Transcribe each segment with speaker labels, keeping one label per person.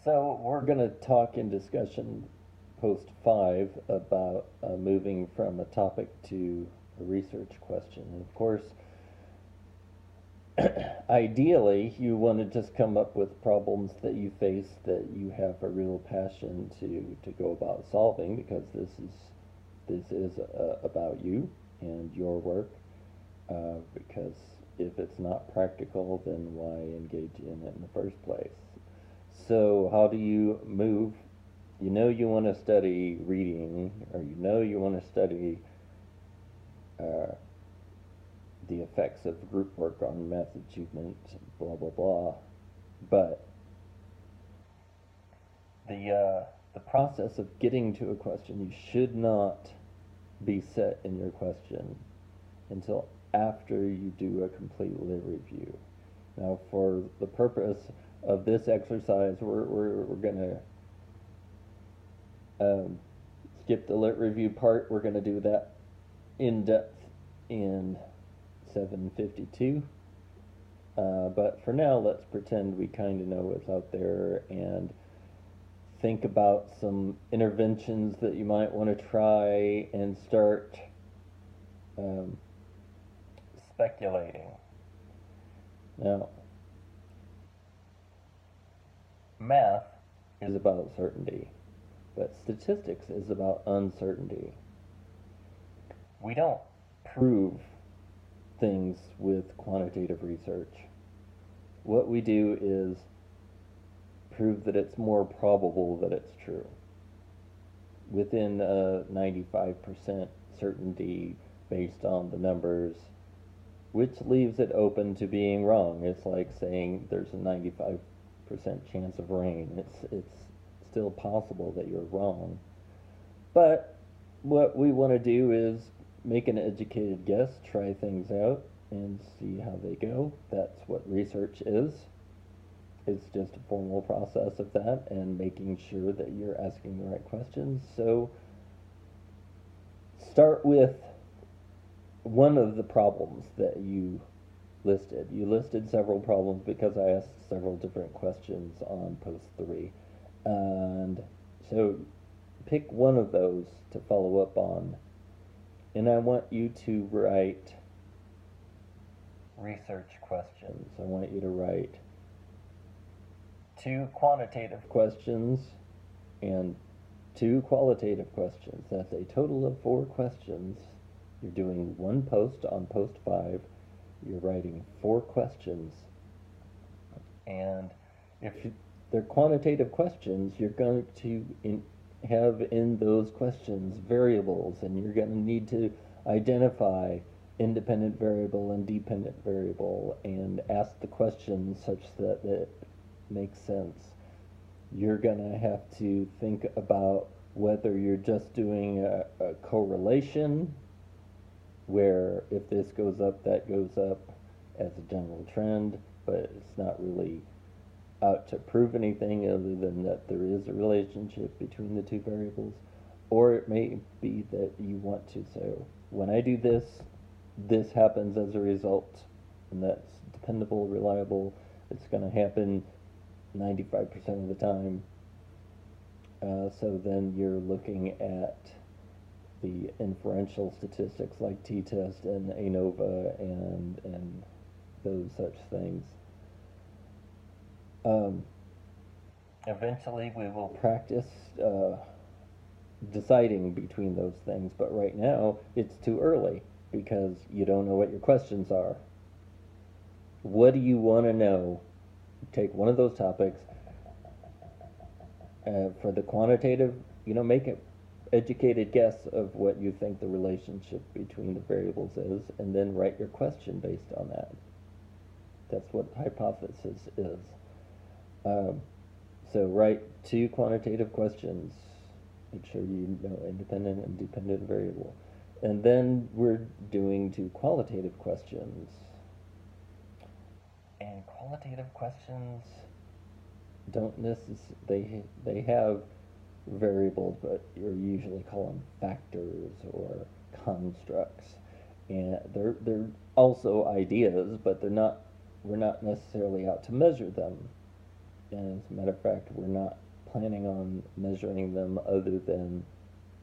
Speaker 1: So we're going to talk in discussion post 5 about moving from a topic to a research question. And of course, ideally, you want to just come up with problems that you face that you have a real passion to go about solving, because this is about you and your work. Because if it's not practical, then why engage in it in the first place? So, how do you move? You know you want to study reading, or you know you want to study uh, the effects of group work on math achievement, blah blah blah. But the process of getting to a question, you should not be set in your question until after you do a complete lit review. Now, for the purpose of this exercise, we're going to skip the lit review part. We're going to do that in depth in 752. But for now, let's pretend we kind of know what's out there and think about some interventions that you might want to try and start um, speculating. Now, math is about certainty, but statistics is about uncertainty. We don't prove things with quantitative research. What we do is prove that it's more probable that it's true within a 95% certainty based on the numbers, which leaves it open to being wrong. It's like saying there's a 95% chance of rain. It's still possible that you're wrong. But what we want to do is make an educated guess, try things out, and see how they go. That's what research is. It's just a formal process of that and making sure that you're asking the right questions. So start with one of the problems that you listed. You listed several problems because I asked several different questions on post 3. And so pick one of those to follow up on. And I want you to write research questions. I want you to write 2 quantitative questions and 2 qualitative questions. That's a total of 4 questions. You're doing one post on post 5. You're writing 4 questions. And if they're quantitative questions, you're going to have in those questions variables, and you're going to need to identify independent variable and dependent variable and ask the questions such that it makes sense. You're going to have to think about whether you're just doing a correlation, where if this goes up, that goes up as a general trend, but it's not really out to prove anything other than that there is a relationship between the 2 variables. Or it may be that you want to say, when I do this, this happens as a result, and that's dependable, reliable. It's going to happen 95% of the time. So then you're looking at the inferential statistics like t-test and ANOVA and those such things. Eventually we will practice deciding between those things, but right now it's too early because you don't know what your questions are. What do you want to know? Take one of those topics. For the quantitative, make an educated guess of what you think the relationship between the variables is, and then write your question based on that. That's what hypothesis is. So write 2 quantitative questions. Make sure you know independent and dependent variable. And then we're doing 2 qualitative questions. And qualitative questions don't necessarily, they have variables, but you usually call them factors or constructs. And they're also ideas, but we're not necessarily out to measure them. And as a matter of fact, we're not planning on measuring them other than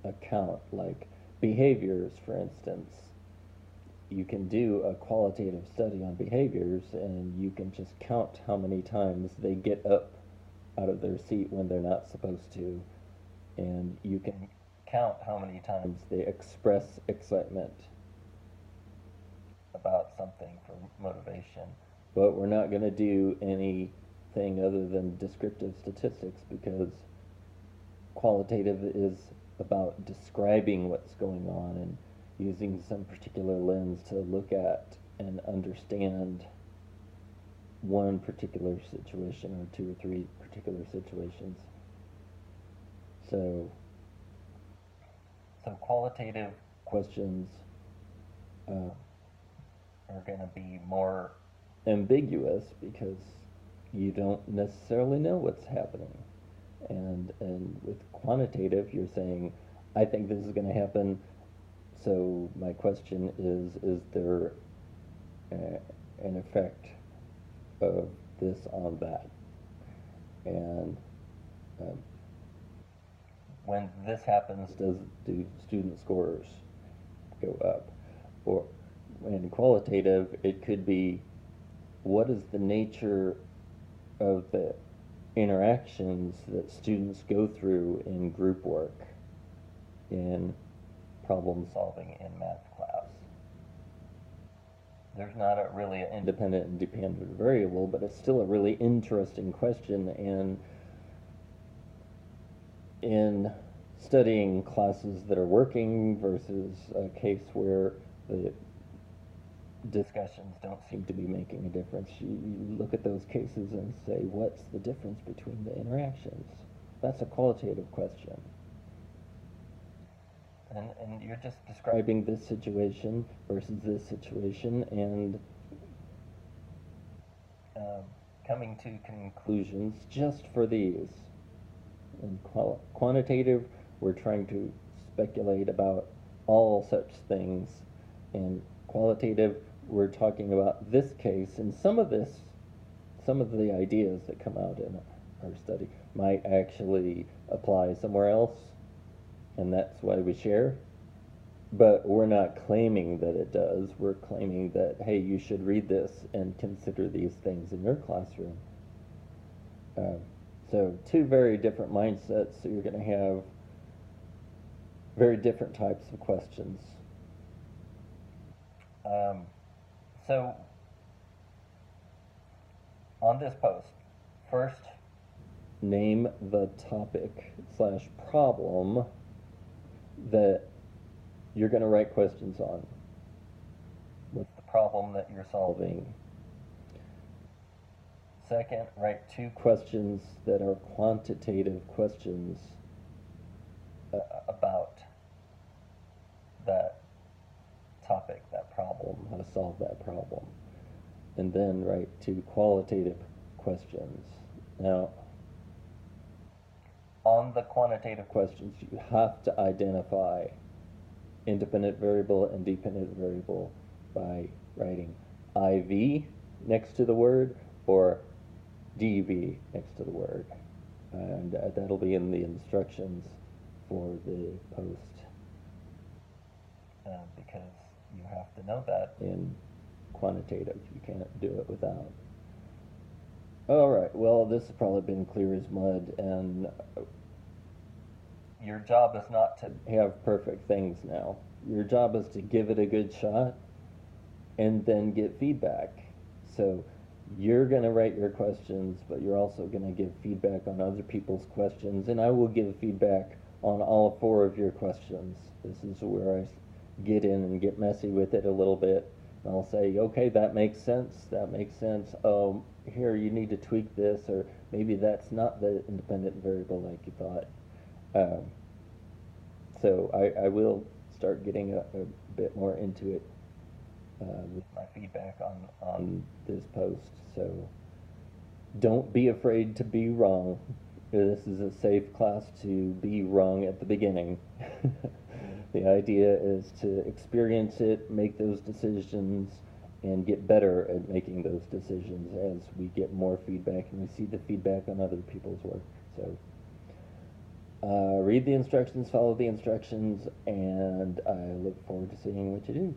Speaker 1: a count, like behaviors, for instance. You can do a qualitative study on behaviors and you can just count how many times they get up out of their seat when they're not supposed to, and you can count how many times they express excitement about something for motivation. But we're not going to do anything other than descriptive statistics because qualitative is about describing what's going on and using some particular lens to look at and understand one particular situation or two or three particular situations. So, so qualitative questions uh, are going to be more ambiguous because you don't necessarily know what's happening. And with quantitative, you're saying, I think this is going to happen. So my question is there an effect of this on that? And um, when this happens, do student scores go up? Or in qualitative, it could be, what is the nature of the interactions that students go through in group work, in problem solving in math class? There's not a really an independent and dependent variable, but it's still a really interesting question. And in studying classes that are working versus a case where the discussions don't seem to be making a difference, you look at those cases and say, what's the difference between the interactions? That's a qualitative question. And you're just describing this situation versus this situation and coming to conclusions just for these. In quantitative, we're trying to speculate about all such things. In qualitative, we're talking about this case, and some of the ideas that come out in our study might actually apply somewhere else, and that's why we share. But we're not claiming that it does. We're claiming that, hey, you should read this and consider these things in your classroom. So two very different mindsets. So you're going to have very different types of questions. So on this post, first, name the topic slash problem that you're going to write questions on. What's the problem that you're solving? Second, write two questions that are quantitative questions about that topic, that problem, how to solve that problem. And then write two qualitative questions. Now, on the quantitative questions, you have to identify independent variable and dependent variable by writing IV next to the word or DB next to the word. And that'll be in the instructions for the post. Because you have to know that in quantitative. You can't do it without. All right, well, this has probably been clear as mud, and your job is not to have perfect things now. Your job is to give it a good shot and then get feedback. So you're going to write your questions, but you're also going to give feedback on other people's questions, and I will give feedback on all four of your questions. This is where I get in and get messy with it a little bit. And I'll say, okay, that makes sense. That makes sense. Here, you need to tweak this, or maybe that's not the independent variable like you thought. So I will start getting a bit more into it with my feedback on this post. So don't be afraid to be wrong. This is a safe class to be wrong at the beginning. The idea is to experience it, make those decisions, and get better at making those decisions as we get more feedback and we see the feedback on other people's work. So read the instructions, follow the instructions, and I look forward to seeing what you do.